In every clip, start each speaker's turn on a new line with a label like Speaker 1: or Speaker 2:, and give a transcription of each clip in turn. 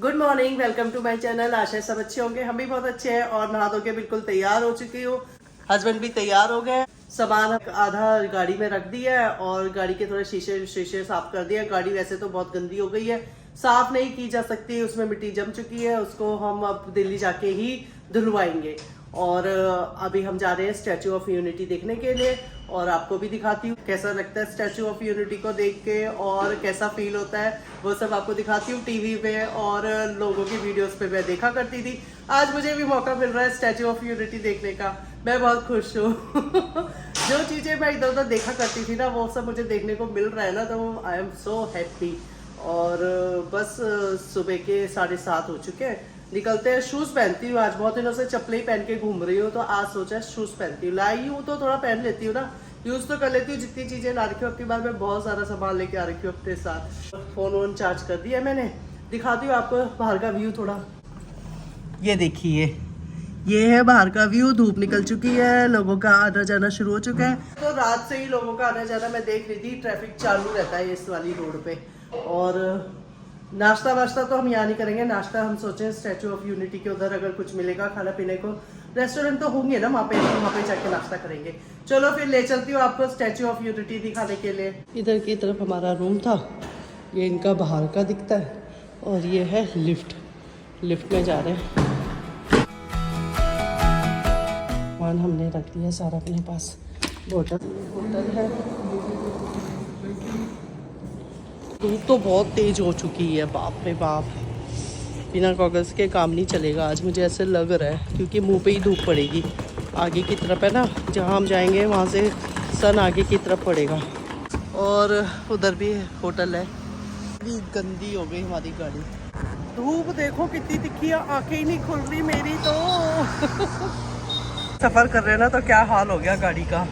Speaker 1: Good morning, welcome to my channel. आशा है सब अच्छे होंगे, हम भी बहुत अच्छे हैं और नहा धो के बिल्कुल तैयार हो चुकी हूँ। हस्बैंड भी तैयार हो गए। सामान आधा गाड़ी में रख दिया है और गाड़ी के थोड़े शीशे शीशे साफ कर दिया। गाड़ी वैसे तो बहुत गंदी हो गई है, साफ नहीं की जा सकती, उसमें मिट्टी जम चुकी है। उसको हम अब दिल्ली जाके ही धुलवाएंगे। और अभी हम जा रहे हैं स्टैचू ऑफ यूनिटी देखने के लिए और आपको भी दिखाती हूँ कैसा लगता है स्टैचू ऑफ यूनिटी को देख के और कैसा फील होता है, वो सब आपको दिखाती हूँ। टीवी पे और लोगों की वीडियोस पे मैं देखा करती थी, आज मुझे भी मौका मिल रहा है स्टैचू ऑफ यूनिटी देखने का। मैं बहुत खुश हूँ। जो चीज़ें मैं इधर उधर देखा करती थी ना, वो सब मुझे देखने को मिल रहा है ना, तो आई एम सो हैप्पी। और बस सुबह के 7:30 हो चुके हैं, निकलते हैं। शूज़ पहनती हूँ, आज बहुत दिनों से चप्पल ही पहन के घूम रही हूँ, तो आज सोचा शूज़ पहनती हूँ। लाई हूँ तो थोड़ा पहन लेती हूँ ना, यूज़ तो कर लेती हूँ। जितनी चीज़ें ला रखी हूँ, अपनी बार में बहुत सारा सामान लेके आ रखी हूँ अपने साथ। फ़ोन वोन चार्ज कर दिया मैंने, दिखाती हूँ आपको बाहर का व्यू थोड़ा। ये देखिए, ये है बाहर का व्यू। धूप निकल चुकी है, लोगों का आना जाना शुरू हो चुका है। तो रात से ही लोगों का आना जाना मैं देख रही थी, ट्रैफिक चालू रहता है इस वाली रोड पे। और नाश्ता वाश्ता तो हम यहाँ नहीं करेंगे, नाश्ता हम सोचे स्टैचू ऑफ यूनिटी के उधर अगर कुछ मिलेगा खाना पीने को, रेस्टोरेंट तो होंगे ना वहाँ पे जाके नाश्ता करेंगे। चलो फिर ले चलती हूँ आपको स्टैचू ऑफ यूनिटी दिखाने के लिए। इधर की तरफ हमारा रूम था, ये इनका बाहर का दिखता है और ये है लिफ्ट। लिफ्ट में जा रहे हैं। सामान हमने रख दिया सारा अपने पास। होटल है। धूप तो बहुत तेज हो चुकी है, बाप रे बाप। बिना गॉगल्स के काम नहीं चलेगा आज, मुझे ऐसे लग रहा है, क्योंकि मुंह पे ही धूप पड़ेगी। आगे की तरफ है ना, जहाँ हम जाएंगे वहाँ से सन आगे की तरफ पड़ेगा। और उधर भी होटल है। गंदी हो गई हमारी गाड़ी, धूप देखो कितनी दिखी है, आंखें ही नहीं खुल रही मेरी तो। सफ़र कर रहे हैं ना, तो क्या हाल हो गया गाड़ी का।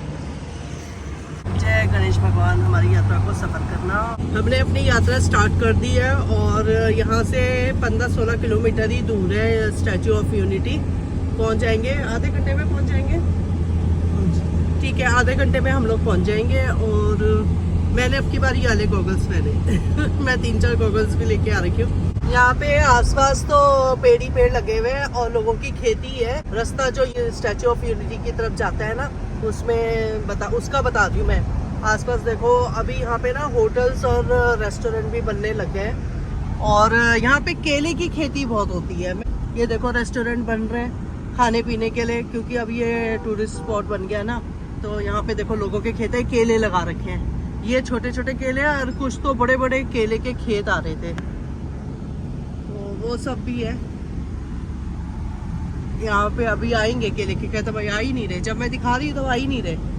Speaker 1: जय गणेश भगवान, हमारी यात्रा को सफ़र करना। हमने अपनी यात्रा स्टार्ट कर दी है और यहाँ से 15-16 किलोमीटर ही दूर है स्टैचू ऑफ यूनिटी। पहुँच जाएंगे, आधे घंटे में पहुँच जाएंगे। ठीक है, आधे घंटे में हम लोग पहुँच जाएंगे। और मैंने अब की बार ये वाले गॉगल्स पहने। मैं 3-4 गॉगल्स भी लेके आ रखी हूँ। यहाँ पे आसपास तो पेड़ ही पेड़ लगे हुए हैं और लोगों की खेती है। रास्ता जो ये स्टैचू ऑफ यूनिटी की तरफ जाता है ना, उसमें उसका बता दी हूँ मैं। आसपास देखो, अभी यहाँ पे ना होटल्स और रेस्टोरेंट भी बनने लग गए हैं और यहाँ पे केले की खेती बहुत होती है। ये देखो रेस्टोरेंट बन रहे हैं खाने पीने के लिए, क्योंकि अब ये टूरिस्ट स्पॉट बन गया ना, तो यहाँ पे देखो लोगों के खेत है, केले लगा रखे हैं। ये छोटे छोटे केले हैं और कुछ तो बड़े बड़े केले के खेत आ रहे थे, तो वो सब भी है यहाँ पे। अभी आएंगे केले के खेत, भाई आ ही नहीं रहे, जब मैं दिखा रही हूँ तो आ ही नहीं रहे।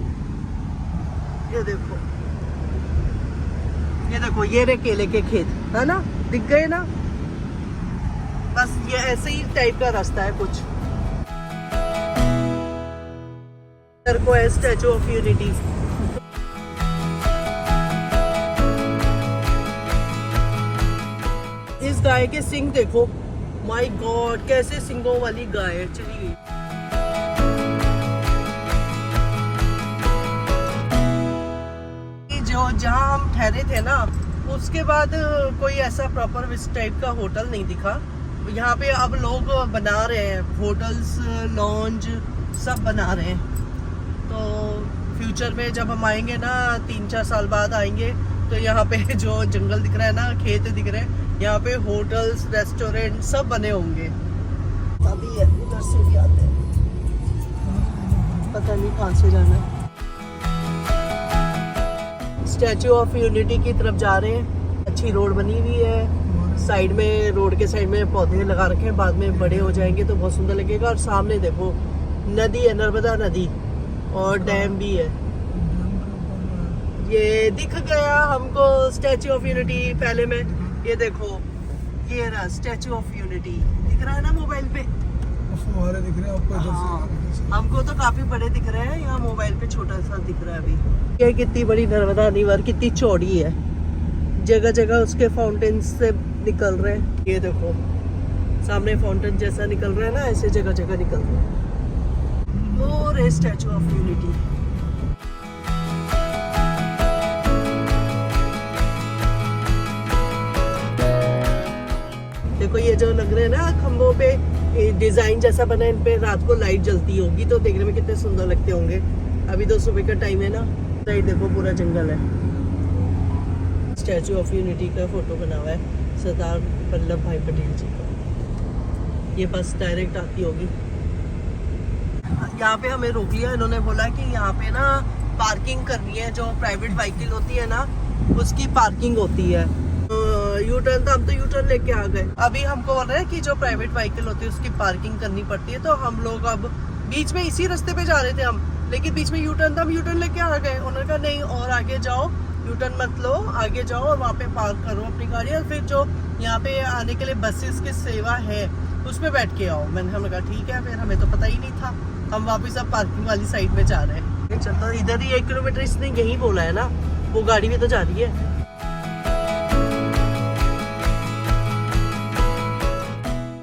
Speaker 1: ये देखो, ये देखो, ये रहे केले के खेत, है ना, दिख गए ना। बस ये ऐसे ही टाइप का रास्ता है कुछ। इधर को है स्टैचू ऑफ यूनिटी। इस गाय के सिंग देखो, माय गॉड, कैसे सिंगों वाली गाय चली गई। जो जहाँ हम ठहरे थे ना, उसके बाद कोई ऐसा प्रॉपर इस टाइप का होटल नहीं दिखा। यहाँ पे अब लोग बना रहे हैं होटल्स, लॉन्ज सब बना रहे हैं। तो फ्यूचर में जब हम आएंगे ना, 3-4 साल बाद आएंगे, तो यहाँ पे जो जंगल दिख रहा है ना, खेत दिख रहे हैं, यहाँ पे होटल्स, रेस्टोरेंट सब बने होंगे। अभी उधर से भी आते हैं, पता नहीं कहाँ से जाना है। स्टैचू ऑफ यूनिटी की तरफ जा रहे हैं। अच्छी रोड बनी हुई है, साइड में, रोड के साइड में पौधे लगा रखे हैं, बाद में बड़े हो जाएंगे तो बहुत सुंदर लगेगा। और सामने देखो नदी है, नर्मदा नदी, और डैम भी है। ये दिख गया हमको स्टैचू ऑफ यूनिटी पहले में। ये देखो, ये रहा स्टैचू ऑफ यूनिटी, दिख रहा है ना मोबाइल पे।
Speaker 2: फुहारे दिख रहे हैं आपको इधर से?
Speaker 1: हमको तो काफी बड़े दिख रहे हैं, यहाँ मोबाइल पे छोटा सा दिख रहा है अभी। ये कितनी बड़ी नर्मदा रिवर, कितनी चौड़ी है, जगह जगह उसके फाउंटेन से निकल रहे हैं। ये देखो सामने फाउंटेन जैसा निकल रहा है ना, ऐसे जगह जगह निकल रहा है। और स्टैचू ऑफ यूनिटी देखो ये जो लग रहे हैं ना खंभों पे डिजाइन जैसा बना है, इन पे रात को लाइट जलती होगी तो देखने में कितने सुंदर लगते होंगे। अभी तो सुबह का टाइम है ना। साइड देखो पूरा जंगल है। स्टैचू ऑफ यूनिटी का फोटो बना हुआ है सरदार वल्लभ भाई पटेल जी का। ये बस डायरेक्ट आती होगी। यहाँ पे हमें रोक लिया, इन्होंने बोला कि यहाँ पे ना पार्किंग करनी है, जो प्राइवेट व्हीकल होती है ना उसकी पार्किंग होती है। यू टर्न था, हम तो यू टर्न लेके आ गए। अभी हमको बोल रहे हैं कि जो प्राइवेट व्हीकल होती है उसकी पार्किंग करनी पड़ती है, तो हम लोग अब बीच में इसी रास्ते पे जा रहे थे हम, लेकिन बीच में यू टर्न था, हम यू टर्न लेके आ गए। उन्होंने कहा नहीं और आगे जाओ, यू टर्न मत लो, आगे जाओ और वहाँ पे पार्क करो अपनी गाड़ी और फिर जो यहाँ पे आने के लिए बसेस की सेवा है उसमें बैठ के आओ। हमने कहा ठीक है, फिर हमें तो पता ही नहीं था, हम वापस अब पार्किंग वाली साइड में जा रहे हैं। चल तो इधर ही 1 किलोमीटर इसने यही बोला है ना, वो गाड़ी भी तो जा रही है।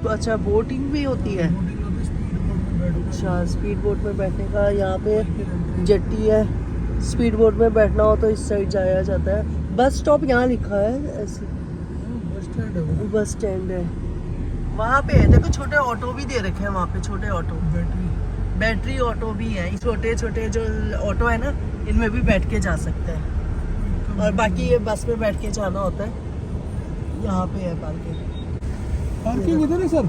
Speaker 1: अच्छा बोटिंग भी होती है। अच्छा स्पीड बोट में बैठने का यहाँ पे जेट्टी है। स्पीड बोट में बैठना हो तो इस साइड जाया जाता है। बस स्टॉप यहाँ लिखा है ऐसे, बस स्टैंड है वहाँ पे। देखो छोटे ऑटो भी दे रखे हैं वहाँ पे, छोटे ऑटो बैटरी ऑटो भी है। छोटे छोटे जो ऑटो है ना इनमें भी बैठ के जा सकते हैं, और बाकी ये बस में बैठ के जाना होता है। यहाँ पे है पार्किंग
Speaker 2: इधर है सर।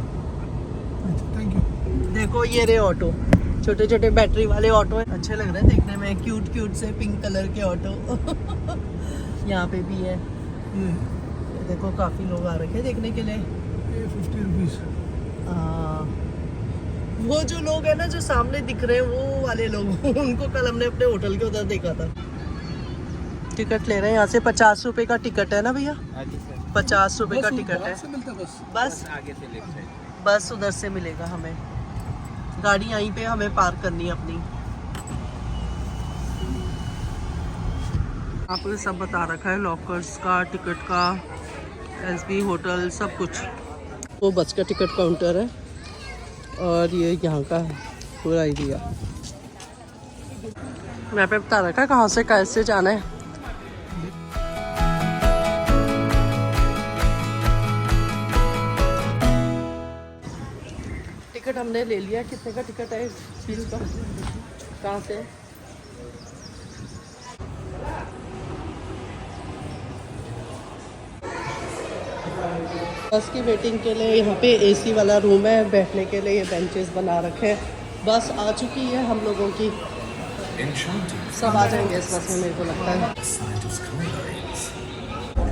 Speaker 2: Thank you.
Speaker 1: देखो ये रहे ऑटो, छोटे छोटे बैटरी वाले ऑटो है, अच्छे लग रहे हैं देखने में, क्यूट क्यूट से पिंक कलर के ऑटो। यहाँ पे भी है। देखो काफी लोग आ रखे हैं देखने के लिए।
Speaker 2: 50 रुपीज।
Speaker 1: वो जो लोग है ना जो सामने दिख रहे हैं वो वाले लोग उनको कल हमने अपने होटल के उधर देखा था। टिकट ले रहे हैं यहाँ से। 50 रुपए का टिकट है ना भैया? 50 रुपए का टिकट है। बस
Speaker 3: आगे से लेफ्ट साइड
Speaker 1: बस उधर से मिलेगा हमें। गाड़ी यहीं पे हमें पार्क करनी है अपनी। आपको सब बता रखा है, लॉकर्स का, टिकट का, एसबी होटल सब कुछ। वो बस का टिकट काउंटर है और ये यहाँ का है पूरा एरिया। मैं पे बता रखा है कहाँ से कैसे जाना है। टिकट हमने ले लिया। कितने का टिकट है इस चीज़ का? कहाँ से? बस की वेटिंग के लिए यहाँ पे एसी वाला रूम है, बैठने के लिए ये बेंचेस बना रखे हैं। बस आ चुकी है हम लोगों की, सब आ जाएंगे इस बस में मेरे को लगता है।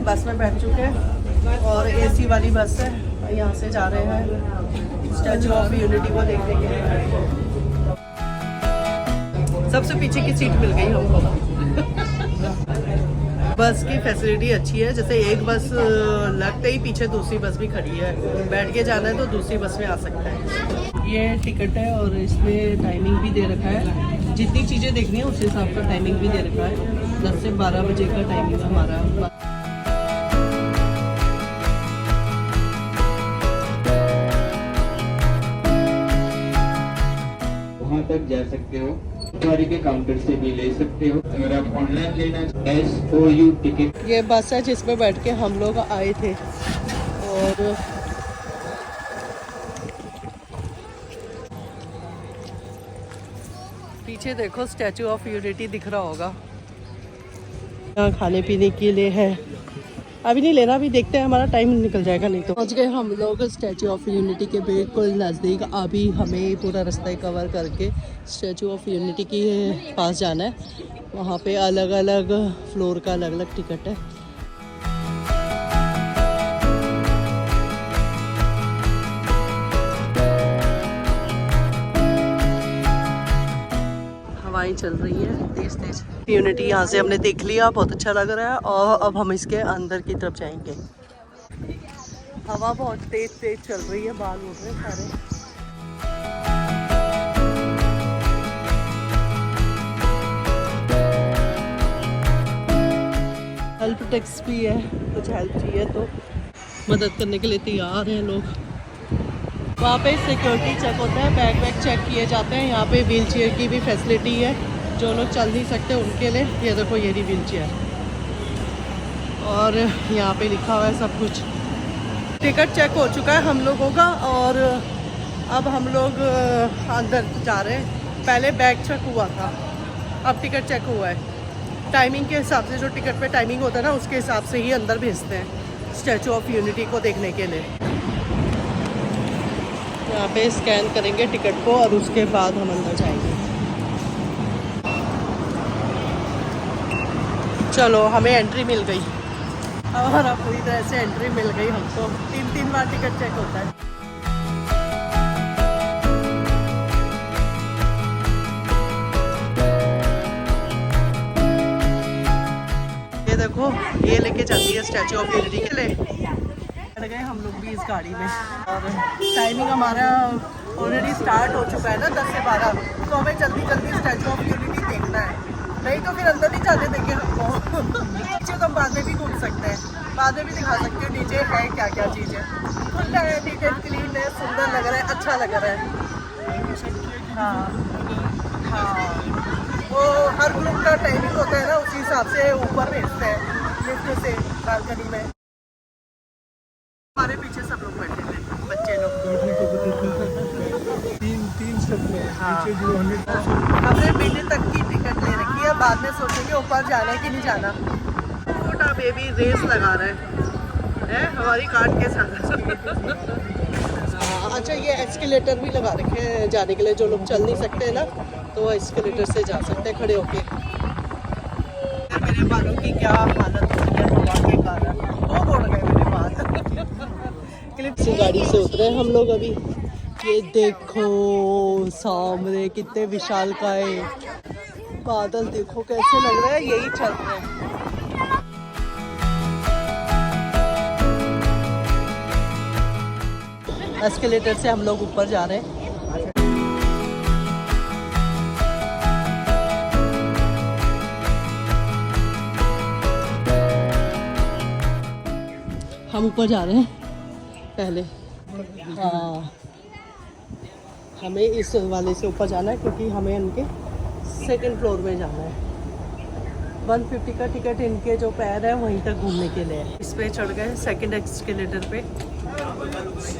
Speaker 1: बस में बैठ चुके हैं और एसी वाली बस है, यहाँ से जा रहे हैं स्टैचू ऑफ यूनिटी को देखने के लिए। सबसे पीछे की सीट मिल गई हमको। बस की फैसिलिटी अच्छी है, जैसे एक बस लगते ही पीछे दूसरी बस भी खड़ी है, बैठ के जाना है तो दूसरी बस में आ सकता है। ये टिकट है और इसमें टाइमिंग भी दे रखा है, जितनी चीज़ें देखनी है उस हिसाब का टाइमिंग भी दे रखा है। 10 से 12 बजे का टाइमिंग हमारा।
Speaker 3: वहाँ तक जा सकते हो, सवारी के काउंटर से भी ले सकते हो। अगर आप ऑनलाइन लेना SOU टिकट।
Speaker 1: ये बस है जिसमें बैठ के हम लोग आए थे और पीछे देखो स्टैचू ऑफ यूनिटी दिख रहा होगा। यहाँ खाने पीने के लिए है, अभी नहीं लेना, अभी देखते हैं हमारा टाइम निकल जाएगा नहीं तो। पहुँच गए हम लोग स्टैचू ऑफ यूनिटी के बिल्कुल नज़दीक। अभी हमें पूरा रास्ता कवर करके स्टैचू ऑफ यूनिटी के पास जाना है। वहाँ पे अलग अलग फ्लोर का अलग अलग टिकट है। हवाएं चल रही है तेज तेज। यूनिटी यहाँ से हमने देख लिया, बहुत अच्छा लग रहा है और अब हम इसके अंदर की तरफ जाएंगे। हवा बहुत तेज तेज चल रही है, बाल उड़ रहे हैं सारे। हेल्प डेस्क भी है, कुछ हेल्प चाहिए तो मदद करने के लिए तैयार हैं लोग। वहाँ पे सिक्योरिटी चेक होता है, बैग वैग चेक किए जाते हैं। यहाँ पे व्हील चेयर की भी फैसिलिटी है, जो लोग चल नहीं सकते उनके लिए। ये देखो ये रही व्हील चेयर और यहाँ पे लिखा हुआ है सब कुछ। टिकट चेक हो चुका है हम लोगों का और अब हम लोग अंदर जा रहे हैं। पहले बैग चेक हुआ था, अब टिकट चेक हुआ है। टाइमिंग के हिसाब से, जो टिकट पे टाइमिंग होता है ना, उसके हिसाब से ही अंदर भेजते हैं स्टैचू ऑफ यूनिटी को देखने के लिए। यहाँ पे स्कैन करेंगे टिकट को और उसके बाद हम अंदर जाएंगे। चलो, हमें एंट्री मिल गई और अब पूरी तरह से एंट्री मिल गई हमको। 3 बार टिकट चेक होता है। ये देखो, ये लेके चलती है स्टैचू ऑफ यूनिटी के लिए। बैठ गए हम लोग भी इस गाड़ी में और टाइमिंग हमारा ऑलरेडी स्टार्ट हो चुका है ना, 10 से 12। तो हमें जल्दी जल्दी स्टैचू ऑफ यूनिटी देखना है, नहीं तो फिर अंदर नहीं जाने देंगे हमको। नीचे तो हम बाद में भी घूम सकते हैं, बाद में भी दिखा सकते हैं नीचे है क्या क्या चीज़ है। खुला है, नीट एंड क्लीन है, सुंदर लग रहा है, अच्छा लग रहा है। हाँ हाँ, वो हर ग्रुप का टाइमिंग होता है ना, उसी हिसाब से ऊपर भेजते हैं लिफ्ट से बालकनी में। हमारे पीछे सब लोग बैठे थे, बच्चे लोग।
Speaker 2: तीन स्टेप में
Speaker 1: हाँ।
Speaker 2: नीचे जो 100
Speaker 1: हमने मिनट तक की टिकट ले रखी है, बाद में सोचेंगे ऊपर जाना है कि नहीं जाना। छोटा बेबी रेस लगा रहा है हमारी कार्ड के साथ। अच्छा, ये एस्केलेटर भी लगा रखे हैं जाने के लिए, जो लोग चल नहीं सकते हैं ना, तो वो एस्केलेटर से जा सकते हैं खड़े होके। मेरे बालों की क्या हालत हो गई है हवा के कारण, वो उड़ गए मेरे बाल। क्लिप से गाड़ी से उतरे हम लोग अभी। ये देखो सामने कितने विशालकाय बादल, देखो कैसे लग रहा है, यही चल रहा है। एस्केलेटर से हम लोग ऊपर जा रहे हैं। हम ऊपर जा रहे हैं पहले। हाँ, हमें इस वाले से ऊपर जाना है क्योंकि हमें इनके 2nd फ्लोर में जाना है। 150 का टिकट इनके जो पैर है वहीं तक घूमने के लिए। इस पे चढ़ गए 2nd एस्केलेटर पे,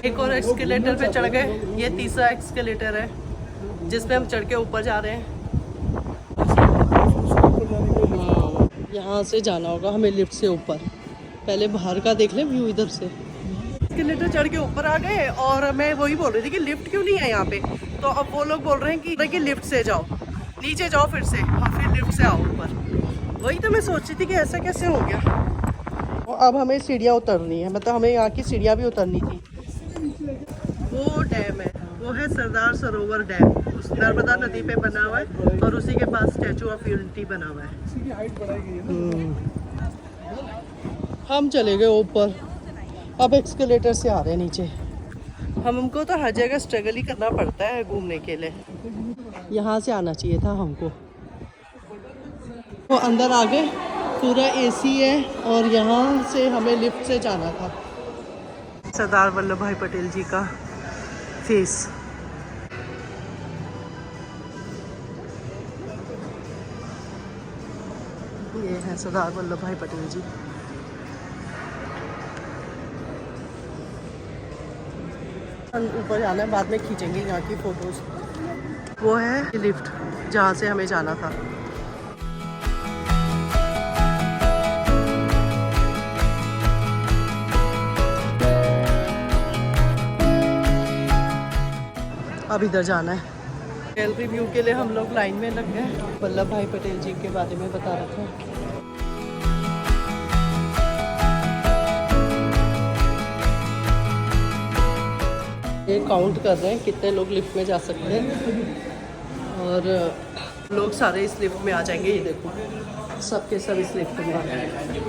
Speaker 1: एक और एस्केलेटर पे चढ़ गए। ये 3रा एस्केलेटर है जिस पे हम चढ़ के ऊपर जा रहे हैं। यहाँ से जाना होगा हमें लिफ्ट से ऊपर। पहले बाहर का देख ले व्यू इधर से। एस्केलेटर चढ़ के ऊपर आ गए और मैं वही बोल रही थी कि लिफ्ट क्यों नहीं है यहाँ पे। तो अब वो लोग बोल रहे हैं कि लिफ्ट से जाओ, नीचे जाओ फिर से, हाँ फिर लिफ्ट से आओ ऊपर। वही तो मैं सोच रही थी कि ऐसा कैसे हो गया। और अब हमें सीढ़ियाँ उतरनी है, मतलब हमें यहाँ की सीढ़ियाँ भी उतरनी थी। वो डैम है, वो है सरदार सरोवर डैम, उस नर्मदा नदी पे बना हुआ है और उसी के पास स्टैचू ऑफ यूनिटी बना हुआ है। हम चले गए ऊपर, अब एक्सकेलेटर से आ रहे हैं नीचे। हमको तो हर जगह स्ट्रगल ही करना पड़ता है घूमने के लिए। यहाँ से आना चाहिए था हमको। वो अंदर आ गए, पूरा एसी है और यहाँ से हमें लिफ्ट से जाना था। सरदार वल्लभ भाई पटेल जी का फेस। ये है सरदार वल्लभ भाई पटेल जी। ऊपर जाना है, बाद में खींचेंगे यहाँ की फोटोज। वो है लिफ्ट जहाँ से हमें जाना था। अब इधर जाना है। गैलरी व्यू के लिए हम लोग लाइन में लग गए। वल्लभ भाई पटेल जी के बारे में बता रखा है। ये काउंट कर रहे हैं कितने लोग लिफ्ट में जा सकते हैं और लोग सारे इस लिफ्ट में आ जाएंगे। ये देखो सबके सब इस लिफ्ट में आ जाएंगे।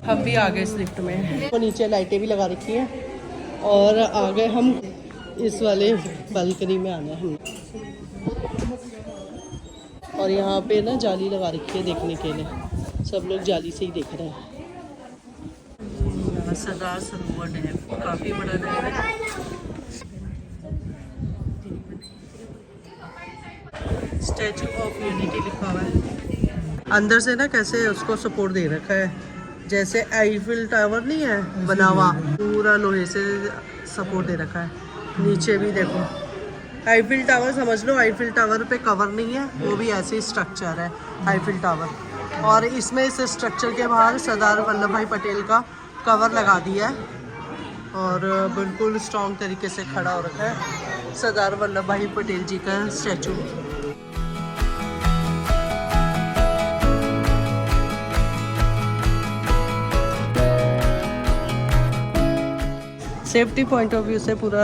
Speaker 1: हम भी आ गए इस लिफ्ट में। तो नीचे लाइटें भी लगा रखी हैं और आ गए हम इस वाले बालकनी में। आना है हम और यहाँ पे ना जाली लगा रखी है देखने के लिए, सब लोग जाली से ही देख रहे हैं। सरदार सरोवर डैम काफ़ी बड़ा डैम है। स्टैचू ऑफ यूनिटी लिखा हुआ है। अंदर से ना कैसे उसको सपोर्ट दे रखा है जैसे आईफिल टावर नहीं है बना हुआ, पूरा लोहे से सपोर्ट दे रखा है। नीचे भी देखो आईफिल टावर समझ लो, आईफिल टावर पे कवर नहीं है, वो भी ऐसे ही स्ट्रक्चर है आईफिल टावर। और इसमें इस स्ट्रक्चर के बाहर सरदार वल्लभ भाई पटेल का कवर लगा दिया है और बिल्कुल स्ट्रॉन्ग तरीके से खड़ा हो रखा है सरदार वल्लभ भाई पटेल जी का statue. Safety point of view से पूरा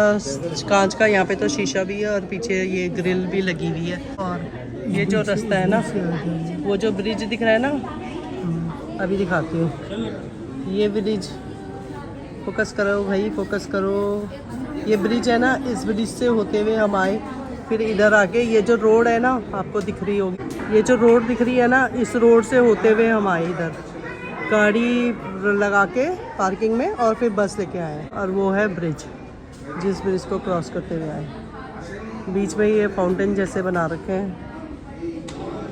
Speaker 1: कांच का, यहाँ पे तो शीशा भी है और पीछे ये ग्रिल भी लगी हुई है। और ये जो रास्ता है ना, वो जो ब्रिज दिख रहा है ना, अभी दिखाती हूँ। ये ब्रिज, फोकस करो भाई, फोकस करो। ये ब्रिज है ना, इस ब्रिज से होते हुए हम आए, फिर इधर आके ये जो रोड है ना, आपको दिख रही होगी, ये जो रोड दिख रही है ना, इस रोड से होते हुए हम आए इधर, गाड़ी लगा के पार्किंग में, और फिर बस लेके आए। और वो है ब्रिज, जिस ब्रिज को क्रॉस करते हुए आए। बीच में ये फाउंटेन जैसे बना रखे हैं,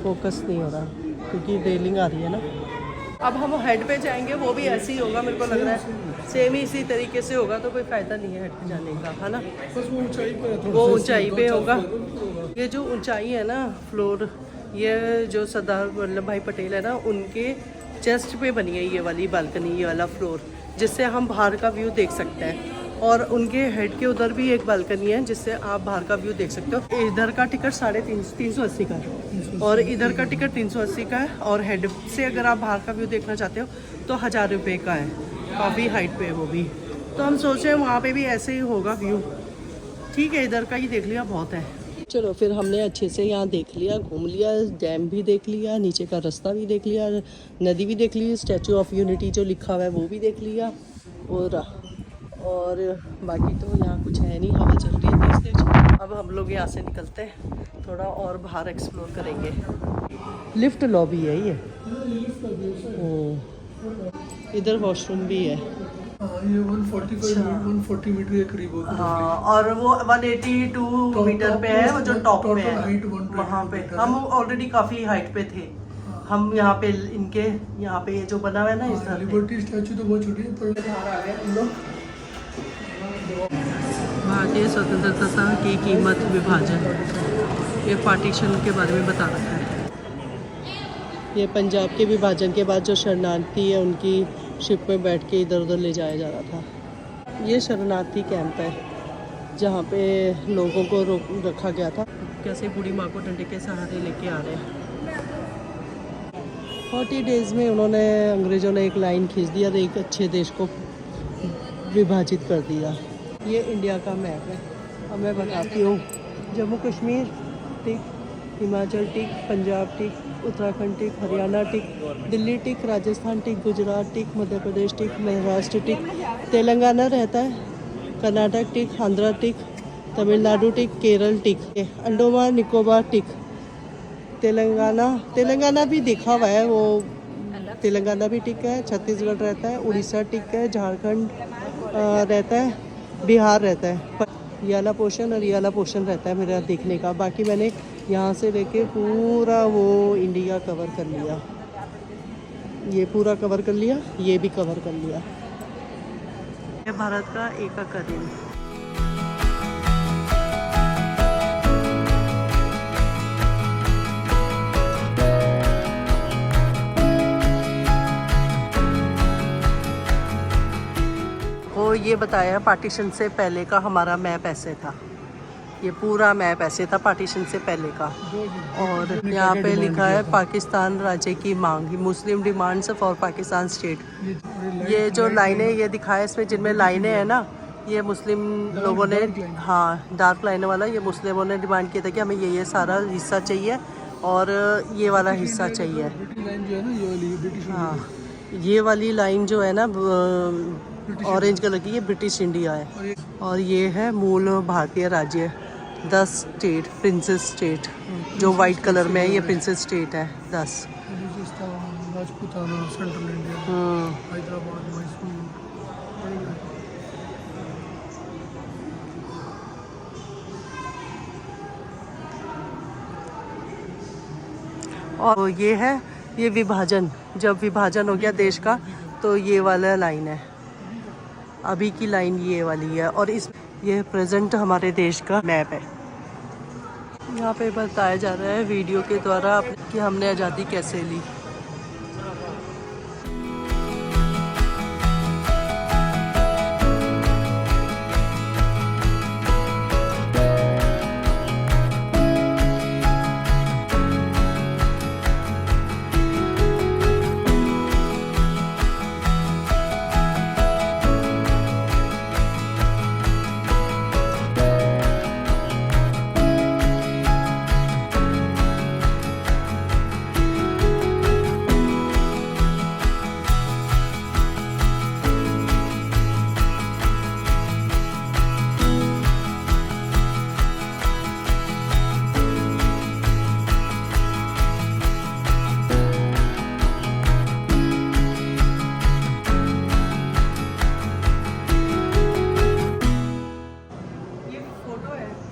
Speaker 1: फोकस नहीं हो रहा क्योंकि रेलिंग आ रही है ना। अब हम हेड पे जाएंगे, वो भी ऐसे ही होगा, मेरे को लग रहा है सेम ही इसी तरीके से होगा, तो कोई फ़ायदा नहीं है हेड पे जाने का, है ना।
Speaker 2: बस वो ऊंचाई पे है,
Speaker 1: वो ऊंचाई पे होगा। ये जो ऊंचाई है ना, फ्लोर, ये जो सरदार वल्लभ भाई पटेल है ना, उनके चेस्ट पे बनी है ये वाली बालकनी, ये वाला फ्लोर, जिससे हम बाहर का व्यू देख सकते हैं। और उनके हेड के उधर भी एक बालकनी है जिससे आप बाहर का व्यू देख सकते हो। इधर का टिकट 380 का है और इधर का टिकट 380 का है। और हेड से अगर आप बाहर का व्यू देखना चाहते हो तो 1000 रुपये का है, काफ़ी हाइट पे है वो भी। तो हम सोच रहे हैं वहाँ पे भी ऐसे ही होगा व्यू। ठीक है, इधर का ही देख लिया, बहुत है। चलो फिर हमने अच्छे से यहाँ देख लिया, घूम लिया, डैम भी देख लिया, नीचे का रास्ता भी देख लिया, नदी भी देख ली, स्टैचू ऑफ यूनिटी जो लिखा हुआ है वो भी देख लिया। और बाकी तो यहाँ कुछ है नहीं, हवा चल रही है तेज तेज। अब हम लोग यहाँ से निकलते हैं, थोड़ा और बाहर एक्सप्लोर करेंगे। लिफ्ट लॉबी है ये, इधर वॉशरूम भी है।
Speaker 2: ये 140 मीटर के करीब होगा।
Speaker 1: हाँ, और वो 182 मीटर पे है, वो जो टॉप पे है वहाँ पे। हम ऑलरेडी काफ़ी हाइट पे थे, हम यहाँ पे इनके यहाँ पे ये जो बना हुआ है ना, इस
Speaker 2: लिबर्टी स्टैचू तो बहुत छोटी है, पर बाहर आ गए हम लोग।
Speaker 1: भारतीय स्वतंत्रता की कीमत विभाजन, ये पार्टीशन के बारे में बता रखा है। ये पंजाब के विभाजन के बाद जो शरणार्थी है उनकी शिप में बैठ के इधर उधर ले जाया जा रहा था। ये शरणार्थी कैंप है जहाँ पे लोगों को रखा गया था। कैसे बूढ़ी माँ को डंडे के सहारे लेके आ रहे हैं। 40 डेज़ में उन्होंने, अंग्रेज़ों ने एक लाइन खींच दिया और एक अच्छे देश को विभाजित कर दिया। ये इंडिया का मैप है। अब मैं बताती हूँ, जम्मू कश्मीर टिक, हिमाचल टिक, पंजाब टिक, उत्तराखंड टिक, हरियाणा टिक, दिल्ली टिक, राजस्थान टिक, गुजरात टिक, मध्य प्रदेश टिक, महाराष्ट्र टिक, तेलंगाना रहता है, कर्नाटक टिक, आंध्रा टिक, तमिलनाडु टिक, केरल टिक, अंडमान निकोबार टिक, तेलंगाना भी दिखा हुआ है, वो तेलंगाना भी टिक है, छत्तीसगढ़ रहता है, उड़ीसा टिक है, झारखंड रहता है, बिहार रहता है। ये वाला पोर्शन और ये वाला पोर्शन रहता है मेरा देखने का। बाकी मैंने यहाँ से लेके पूरा वो इंडिया कवर कर लिया, ये पूरा कवर कर लिया, ये भी कवर कर लिया। ये भारत का एकक दिन। वो ये बताया पार्टीशन से पहले का हमारा मैप ऐसे था, ये पूरा मैप ऐसे था पार्टीशन से पहले का। और यहाँ पे लिखा है पाकिस्तान राज्य की मांग, मुस्लिम डिमांड्स फॉर पाकिस्तान स्टेट। ये जो लाइनें ये दिखाया इसमें, जिनमें लाइनें हैं ना, ये मुस्लिम लोगों ने, हाँ डार्क लाइनें वाला, ये मुस्लिमों ने डिमांड किया था कि हमें ये सारा हिस्सा चाहिए और ये वाला हिस्सा चाहिए। हाँ, ये वाली लाइन जो है ना ऑरेंज कलर की, ये ब्रिटिश इंडिया है। और ये है मूल भारतीय राज्य, 10 स्टेट, प्रिंसेस स्टेट, जो वाइट कलर में है, ये प्रिंसेस स्टेट है 10।
Speaker 2: Rajputana, central India, Hyderabad, Mysore. और
Speaker 1: ये है ये विभाजन, जब विभाजन हो गया देश का, तो ये वाला लाइन है, अभी की लाइन ये वाली है, और इस ये प्रेजेंट हमारे देश का मैप है। यहाँ पे बताया जा रहा है वीडियो के द्वारा कि हमने आज़ादी कैसे ली।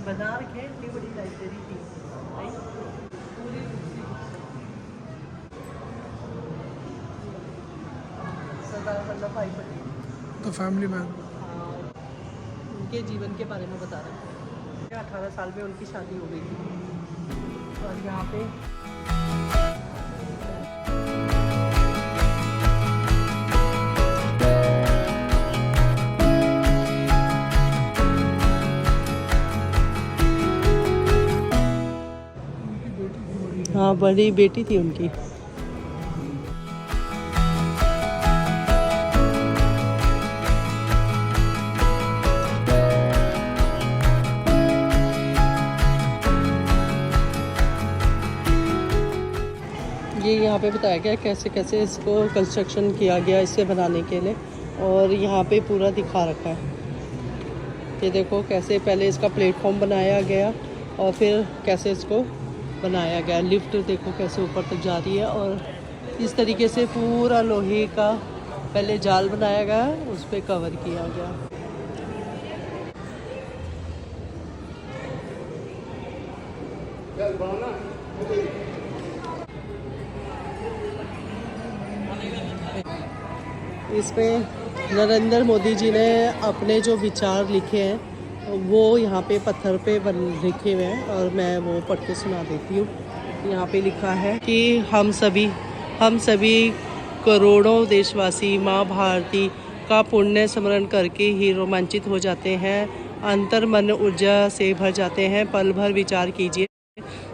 Speaker 1: बना रखे इतनी बड़ी लाइब्रेरी थी पूरी। सरदार वल्लभ भाई पटेल
Speaker 2: द फैमिली मैन।
Speaker 1: उनके जीवन के बारे में बता रहे हैं। 18 साल में उनकी शादी हो गई थी, और यहाँ पे हाँ बड़ी बेटी थी उनकी। ये यहाँ पे बताया गया कैसे कैसे इसको कंस्ट्रक्शन किया गया इसे बनाने के लिए, और यहाँ पे पूरा दिखा रखा है। ये देखो कैसे पहले इसका प्लेटफॉर्म बनाया गया और फिर कैसे इसको बनाया गया। लिफ्ट देखो कैसे ऊपर तक जा रही है, और इस तरीके से पूरा लोहे का पहले जाल बनाया गया, उस पर कवर किया गया। इसमें नरेंद्र मोदी जी ने अपने जो विचार लिखे हैं वो यहाँ पे पत्थर पे लिखे हुए हैं, और मैं वो पढ़ के सुना देती हूँ। यहाँ पे लिखा है कि हम सभी करोड़ों देशवासी माँ भारती का पुण्य स्मरण करके ही रोमांचित हो जाते हैं, अंतर मन ऊर्जा से भर जाते हैं। पल भर विचार कीजिए,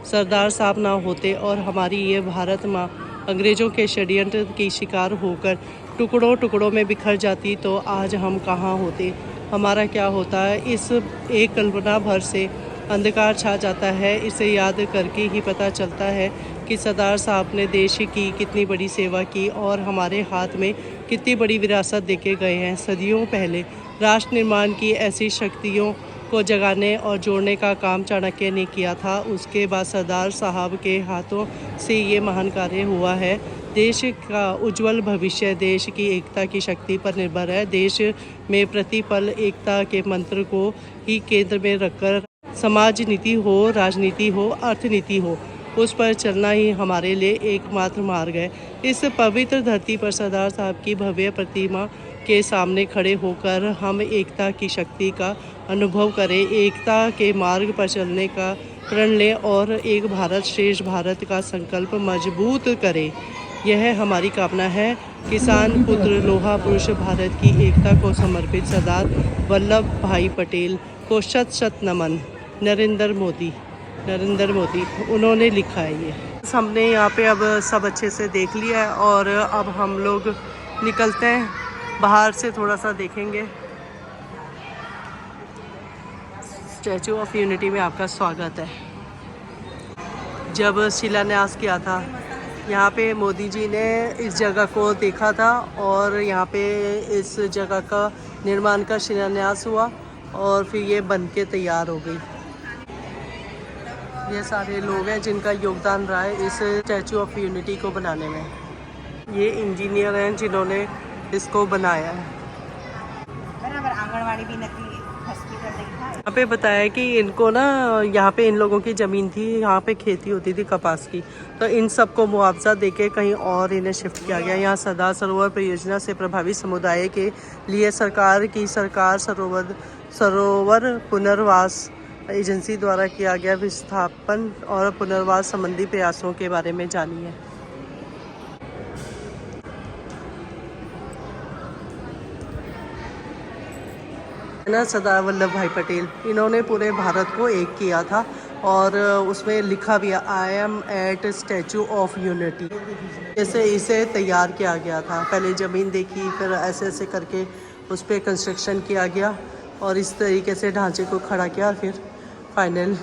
Speaker 1: सरदार साहब ना होते और हमारी ये भारत माँ अंग्रेज़ों के षड्यंत्र की शिकार होकर टुकड़ों टुकड़ों में बिखर जाती, तो आज हम कहाँ होते, हमारा क्या होता है। इस एक कल्पना भर से अंधकार छा जाता है। इसे याद करके ही पता चलता है कि सरदार साहब ने देश की कितनी बड़ी सेवा की और हमारे हाथ में कितनी बड़ी विरासत देके गए हैं। सदियों पहले राष्ट्र निर्माण की ऐसी शक्तियों को जगाने और जोड़ने का काम चाणक्य ने किया था। उसके बाद सरदार साहब के हाथों से ये महान कार्य हुआ है। देश का उज्जवल भविष्य देश की एकता की शक्ति पर निर्भर है। देश में प्रतिपल एकता के मंत्र को ही केंद्र में रखकर समाज नीति हो, राजनीति हो, अर्थनीति हो, उस पर चलना ही हमारे लिए एकमात्र मार्ग है। इस पवित्र धरती पर सरदार साहब की भव्य प्रतिमा के सामने खड़े होकर हम एकता की शक्ति का अनुभव करें, एकता के मार्ग पर चलने का प्रण लें और एक भारत श्रेष्ठ भारत का संकल्प मजबूत करें। यह हमारी कामना है। किसान पुत्र लोहा पुरुष भारत की एकता को समर्पित सरदार वल्लभ भाई पटेल को शत शत नमन। नरेंद्र मोदी उन्होंने लिखा है ये। हमने यहाँ पे अब सब अच्छे से देख लिया है, और अब हम लोग निकलते हैं बाहर से, थोड़ा सा देखेंगे। स्टैचू ऑफ यूनिटी में आपका स्वागत है। जब शिलान्यास किया था यहाँ पे मोदी जी ने इस जगह को देखा था, और यहाँ पे इस जगह का निर्माण का शिलान्यास हुआ और फिर ये बन के तैयार हो गई। ये सारे लोग हैं जिनका योगदान रहा है इस स्टैचू ऑफ यूनिटी को बनाने में। ये इंजीनियर हैं जिन्होंने इसको बनाया है।
Speaker 4: बराबर आंगनवाड़ी भी नकली हॉस्पिटल देखा
Speaker 1: यहाँ पे बताया कि इनको ना, यहाँ पे इन लोगों की ज़मीन थी, यहाँ पे खेती होती थी कपास की, तो इन सबको मुआवजा देके कहीं और इन्हें शिफ्ट किया गया। यहाँ सरदार सरोवर परियोजना से प्रभावित समुदाय के लिए सरकार सरोवर पुनर्वास एजेंसी द्वारा किया गया विस्थापन और पुनर्वास संबंधी प्रयासों के बारे में जानिए। ना सरदार वल्लभ भाई पटेल, इन्होंने पूरे भारत को एक किया था और उसमें लिखा भी I am at Statue of Unity. जैसे इसे तैयार किया गया था, पहले ज़मीन देखी, फिर ऐसे ऐसे करके उस पर कंस्ट्रक्शन किया गया और इस तरीके से ढांचे को खड़ा किया और फिर फाइनल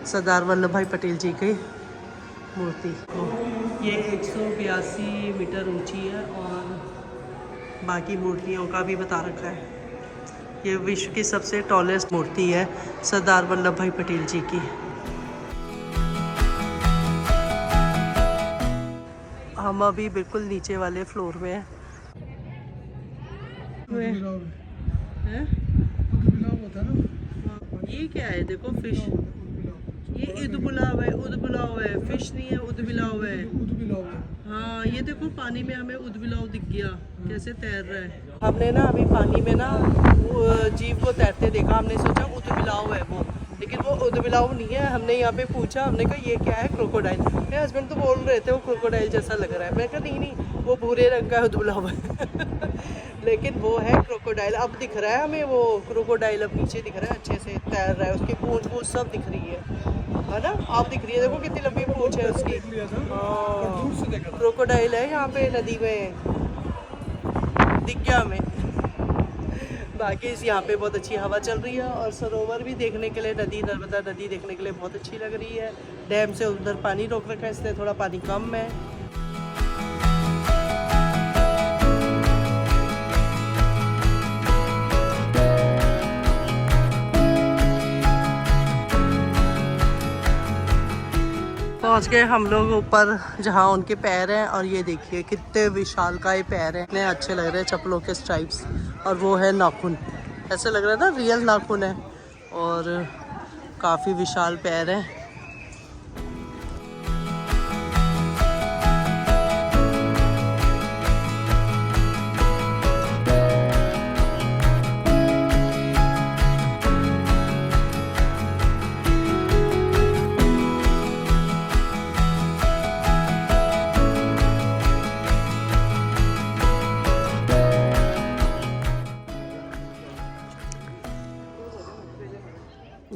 Speaker 1: सरदार वल्लभ भाई पटेल जी की मूर्ति। ये 182 मीटर ऊंची है और बाकी मूर्तियों का भी बता रखा है। ये विश्व की सबसे टॉलेस्ट मूर्ति है सरदार वल्लभ भाई पटेल जी की। हम अभी बिल्कुल नीचे वाले फ्लोर में हैं। ये क्या है? देखो फिश, ये उदबिलाव है, फिश नहीं है, उदबिलाव है। हाँ ये देखो पानी में हमें उदबिलाव दिख गया, कैसे तैर रहा है। हमने ना अभी पानी में ना वो जीव को तैरते देखा, हमने सोचा उदबिलाव है वो, लेकिन वो उदबिलाव नहीं है। हमने यहाँ पे पूछा, हमने कहा ये क्या है? क्रोकोडाइल। मेरे हस्बैंड तो बोल रहे थे वो क्रोकोडाइल जैसा लग रहा है। मैं कहा नहीं वो भूरे रंग का उदबिलाव है लेकिन वो है क्रोकोडाइल। अब दिख रहा है हमें वो क्रोकोडाइल, अब नीचे दिख रहा है, अच्छे से तैर रहा है, उसकी पूंछ सब दिख रही है ना? आप दिख रही है, देखो कितनी लंबी पूंछ है उसकी। क्रोकोडाइल है यहाँ पे नदी में, दिख गया हमें। बाकी यहाँ पे बहुत अच्छी हवा चल रही है और सरोवर भी देखने के लिए, नदी नर्मदा नदी देखने के लिए बहुत अच्छी लग रही है। डैम से उधर पानी रोक रखा है, इसलिए थोड़ा पानी कम है। पहुंच गए हम लोग ऊपर जहां उनके पैर हैं और ये देखिए कितने विशालकाय पैर हैं, इतने अच्छे लग रहे हैं चप्पलों के स्ट्राइप्स। और वो है नाखून, ऐसे लग रहा है ना रियल नाखून है और काफ़ी विशाल पैर हैं।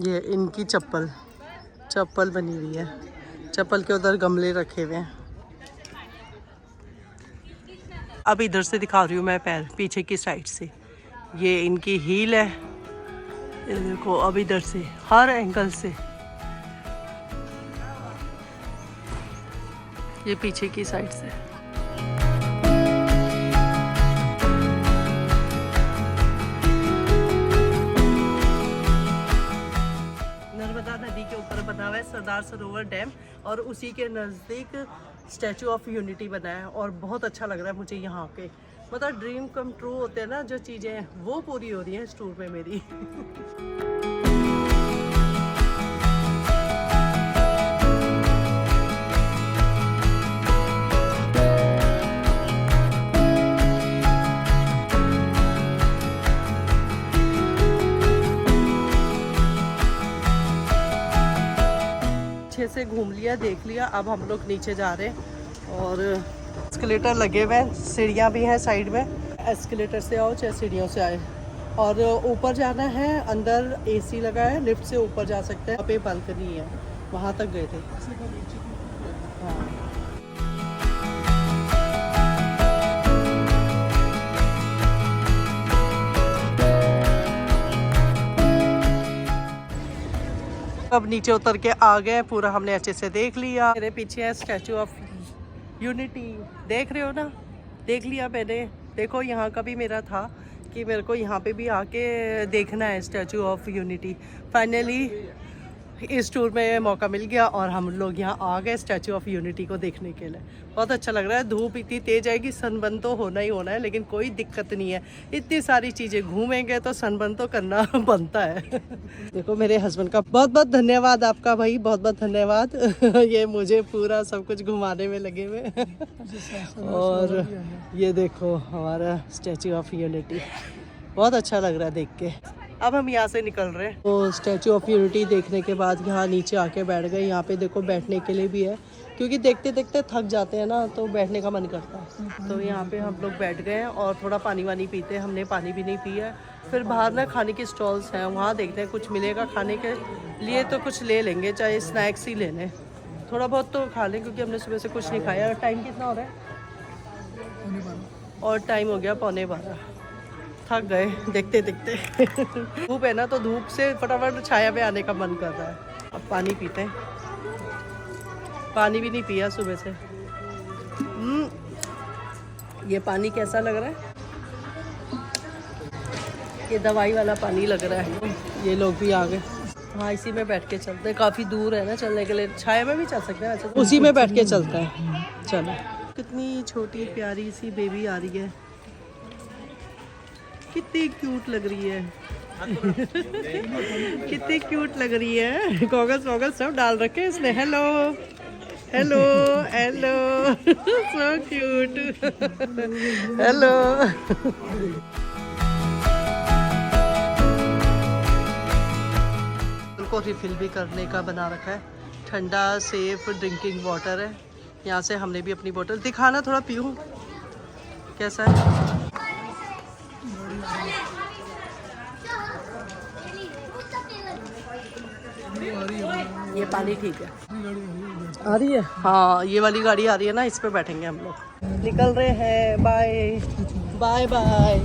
Speaker 1: ये इनकी चप्पल बनी हुई है, चप्पल के उधर गमले रखे हुए हैं। अब इधर से दिखा रही हूँ मैं पैर, पीछे की साइड से। ये इनकी हील है, ये देखो। अब इधर से हर एंगल से ये पीछे की साइड से। नदी के ऊपर बना हुआ है सरदार सरोवर डैम और उसी के नज़दीक स्टैचू ऑफ यूनिटी बना है और बहुत अच्छा लग रहा है मुझे यहाँ के। मतलब ड्रीम कम ट्रू होते हैं ना, जो चीज़ें वो पूरी हो रही हैं इस टूर में मेरी। से घूम लिया, देख लिया। अब हम लोग नीचे जा रहे हैं और एस्केलेटर लगे हुए हैं, सीढ़ियाँ भी हैं साइड में। एस्केलेटर से आओ चाहे सीढ़ियों से आए। और ऊपर जाना है, अंदर एसी लगा है, लिफ्ट से ऊपर जा सकते हैं। वहाँ पे बालकनी है, वहाँ तक गए थे। हाँ अब नीचे उतर के आ गए, पूरा हमने अच्छे से देख लिया। मेरे पीछे है स्टैचू ऑफ यूनिटी, देख रहे हो ना? देख लिया मैंने। देखो यहाँ का भी मेरा था कि मेरे को यहाँ पे भी आके देखना है स्टैचू ऑफ यूनिटी। फाइनली इस टूर में मौका मिल गया और हम लोग यहाँ आ गए स्टैचू ऑफ यूनिटी को देखने के लिए। बहुत अच्छा लग रहा है। धूप इतनी तेज आएगी, सनबर्न तो होना ही होना है, लेकिन कोई दिक्कत नहीं है। इतनी सारी चीज़ें घूमेंगे तो सनबर्न तो करना बनता है। देखो मेरे हस्बैंड का बहुत बहुत धन्यवाद, आपका भाई बहुत बहुत धन्यवाद। ये मुझे पूरा सब कुछ घुमाने में लगे हुए। और ये देखो हमारा स्टैचू ऑफ यूनिटी, बहुत अच्छा लग रहा है देख के। अब हम यहाँ से निकल रहे हैं। तो स्टैचू ऑफ यूनिटी देखने के बाद यहाँ नीचे आके बैठ गए। यहाँ पे देखो बैठने के लिए भी है, क्योंकि देखते देखते थक जाते हैं ना, तो बैठने का मन करता है। तो यहाँ पे हम लोग बैठ गए हैं और थोड़ा पानी वानी पीते हैं। हमने पानी भी नहीं पिया। फिर बाहर ना खाने की स्टॉल्स हैं, वहाँ देखते हैं कुछ मिलेगा खाने के लिए तो कुछ ले लेंगे, चाहे स्नैक्स ही ले लें। थोड़ा बहुत तो खा लें, क्योंकि हमने सुबह से कुछ नहीं खाया। और टाइम कितना हो रहा है? और टाइम हो गया 11:15। थक गए देखते देखते। धूप है ना, तो धूप से फटाफट छाया पे आने का मन कर रहा है। अब पानी पीते हैं। पानी भी नहीं पिया सुबह से। ये पानी कैसा लग रहा है? ये दवाई वाला पानी लग रहा है। ये लोग भी आ गए। हाँ, इसी में बैठ के चलते हैं। काफ़ी दूर है ना चलने के लिए, छाया में भी चल सकते हैं। अच्छा, उसी में बैठ के चलते हैं। चलो। कितनी छोटी प्यारी सी बेबी आ रही है, कितनी क्यूट लग रही है। कितनी क्यूट लग रही है। गॉगल्स वॉगल्स सब डाल रखे इसने। Hello hello hello, so cute. Hello. उनको रिफिल भी करने का बना रखा है। ठंडा सेफ ड्रिंकिंग वाटर है। यहाँ से हमने भी अपनी बोतल दिखाना, थोड़ा पीऊँ कैसा है। ये पानी ठीक है। आ रही है? हाँ, ये वाली गाड़ी आ रही है ना, इस पे बैठेंगे हम लोग। निकल रहे हैं। Bye bye bye.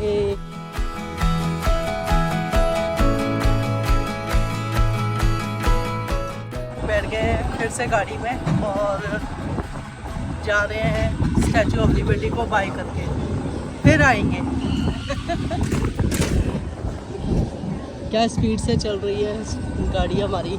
Speaker 1: बैठ गए हैं फिर से गाड़ी में और जा रहे हैं स्टैचू ऑफ लिबर्टी को बाय करके, फिर आएंगे। क्या स्पीड से चल रही है गाड़ी हमारी है।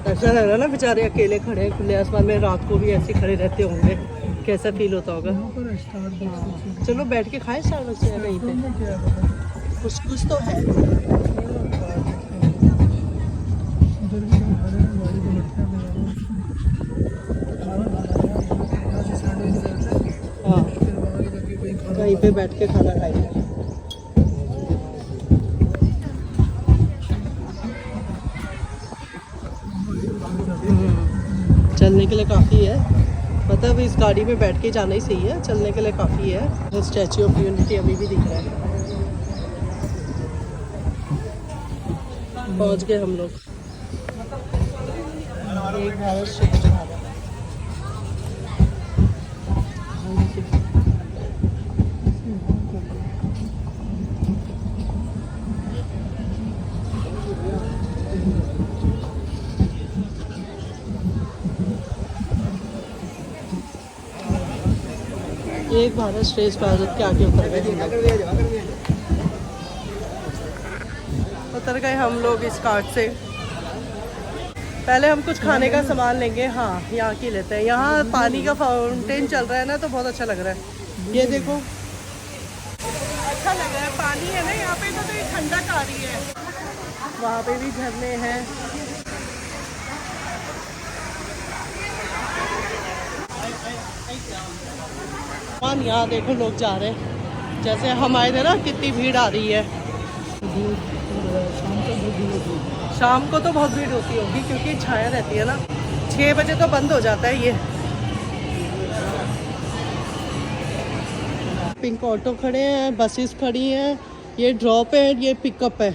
Speaker 1: ऐसा लग रहा है ना, बेचारे अकेले खड़े हैं खुले आसमान में। रात को भी ऐसे खड़े रहते होंगे, कैसा फील होता होगा। चलो बैठ के खाएं स्टारबक्स से कहीं पे। कुछ तो है। हाँ, कहीं पे बैठ के खाना खाएंगे। चलने के लिए काफ़ी है, मतलब इस गाड़ी में बैठ के जाना ही सही है। चलने के लिए काफ़ी है। तो स्टैचू ऑफ यूनिटी अभी भी दिख रहा है। पहुंच गए हम लोग। एक भारत श्रेष्ठ भारत। एक भारत श्रेष्ठ भारत के आगे उतर गए हम लोग इस कार्ट से। पहले हम कुछ खाने का सामान लेंगे। हाँ, यहाँ की लेते हैं। यहाँ पानी का फाउंटेन चल रहा है ना, तो बहुत अच्छा लग रहा है। ये देखो, अच्छा लग रहा है। पानी है ना यहाँ पे, तो ये ठंडक आ रही है। वहाँ पे भी झरने हैं। यहाँ देखो लोग जा रहे हैं, जैसे हम आए थे ना, कितनी भीड़ आ रही है। शाम को तो बहुत भीड़ होती होगी, क्योंकि छाया रहती है ना। 6 बजे तो बंद हो जाता है ये। पिंक ऑटो खड़े हैं, बसेस खड़ी हैं। ये ड्रॉप है, ये पिकअप है।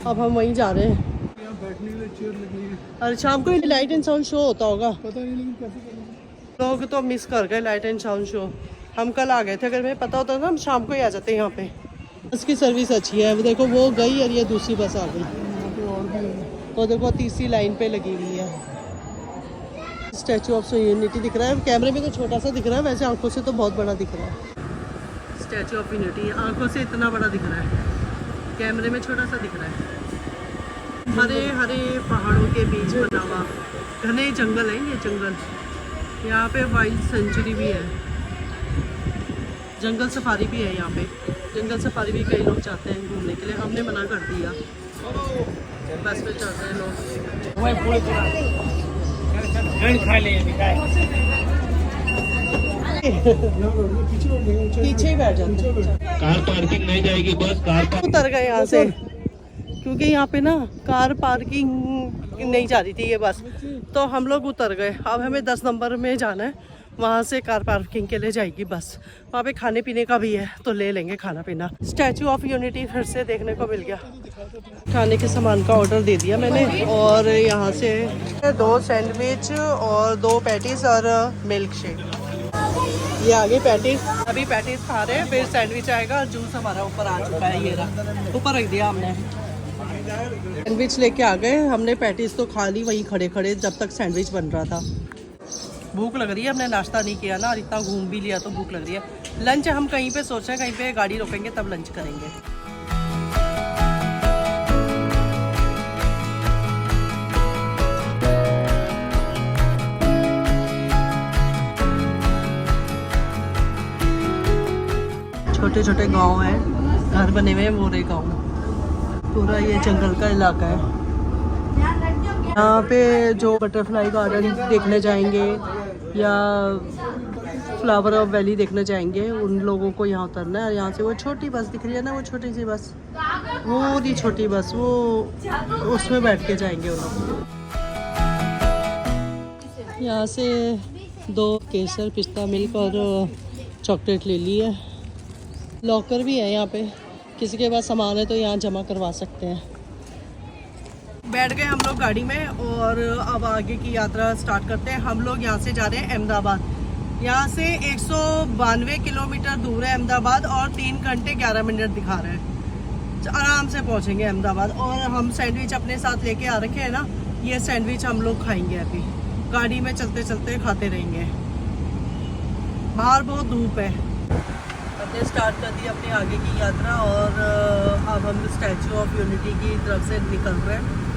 Speaker 1: अब हम वहीं जा रहे हैं।
Speaker 2: यहाँ बैठने के लिए चेयर लगी है।
Speaker 1: और शाम को लाइट एंड साउंड शो होता होगा,
Speaker 2: पता नहीं, लेकिन कैसे
Speaker 1: लोग तो मिस कर गए लाइट एंड साउंड शो। हम कल आ गए थे, अगर हमें पता होता ना हम शाम को ही आ जाते यहाँ पे। बस की सर्विस अच्छी है। देखो वो गई और ये दूसरी बस आ गई।
Speaker 2: और भी
Speaker 1: तो देखो तीसरी लाइन पे लगी हुई है। स्टैचू ऑफ यूनिटी दिख रहा है, कैमरे में तो छोटा सा दिख रहा है, वैसे आंखों से तो बहुत बड़ा दिख रहा है। स्टैचू ऑफ यूनिटी आंखों से इतना बड़ा दिख रहा है, कैमरे में छोटा सा दिख रहा है। हरे हरे पहाड़ों के बीच बना हुआ घने जंगल है ये जंगल। यहाँ पे वाइल्ड सेंचुरी भी है, जंगल सफारी भी है यहाँ पे। जंगल सफारी भी कई लोग चाहते हैं घूमने के लिए, हमने मना कर दिया। बस में चलते हैं लोग। पीछे ही बैठ जाते हैं।
Speaker 3: कार पार्किंग नहीं जाएगी, बस कार
Speaker 1: उतर गए यहाँ से, क्योंकि यहाँ पे ना कार पार्किंग नहीं जा रही थी ये बस, तो हम लोग उतर गए। अब हमें 10 नंबर में जाना है, वहाँ से कार पार्किंग के लिए जाएगी बस। वहाँ पे खाने पीने का भी है तो ले लेंगे खाना पीना। स्टैचू ऑफ यूनिटी फिर से देखने को मिल गया। खाने के सामान का ऑर्डर दे दिया मैंने, और यहाँ से 2 सैंडविच और 2 पैटीज और मिल्क शेक। ये आगे पैटीज, अभी पैटीज खा रहे हैं, फिर सैंडविच आएगा। जूस हमारा ऊपर आ चुका है, ये रहा ऊपर रख दिया हमने। सैंडविच लेके आ गए हमने, पैटीज तो खा ली वहीं खड़े खड़े जब तक सैंडविच बन रहा था। भूख लग रही है, हमने नाश्ता नहीं किया ना, और इतना घूम भी लिया तो भूख लग रही है। लंच हम कहीं पे सोच रहे हैं, कहीं पे गाड़ी रोकेंगे तब लंच करेंगे। छोटे छोटे गांव हैं, घर बने हुए हैं, मोरे गांव। पूरा ये जंगल का इलाका है। यहाँ पे जो बटरफ्लाई गार्डन देखने जाएंगे या फ्लावर ऑफ वैली देखने जाएंगे, उन लोगों को यहाँ उतरना है। और यहाँ से वो छोटी बस दिख रही है ना, वो छोटी सी बस, वो नहीं छोटी बस, वो उसमें बैठ के जाएंगे वो लोग। यहाँ से 2 केसर पिस्ता मिल्क और चॉकलेट ले ली है। लॉकर भी है यहाँ पे, किसी के पास सामान है तो यहाँ जमा करवा सकते हैं। बैठ गए हम लोग गाड़ी में और अब आगे की यात्रा स्टार्ट करते हैं। हम लोग यहाँ से जा रहे हैं अहमदाबाद। यहाँ से 192 किलोमीटर दूर है अहमदाबाद, और 3 घंटे 11 मिनट दिखा रहे हैं। आराम से पहुँचेंगे अहमदाबाद। और हम सैंडविच अपने साथ लेके आ रखे हैं ना, ये सैंडविच हम लोग खाएंगे अभी, गाड़ी में चलते चलते खाते रहेंगे। बाहर बहुत धूप है। हमने स्टार्ट कर दी अपनी आगे की यात्रा, और अब हम स्टैचू ऑफ यूनिटी की तरफ से निकल रहे हैं।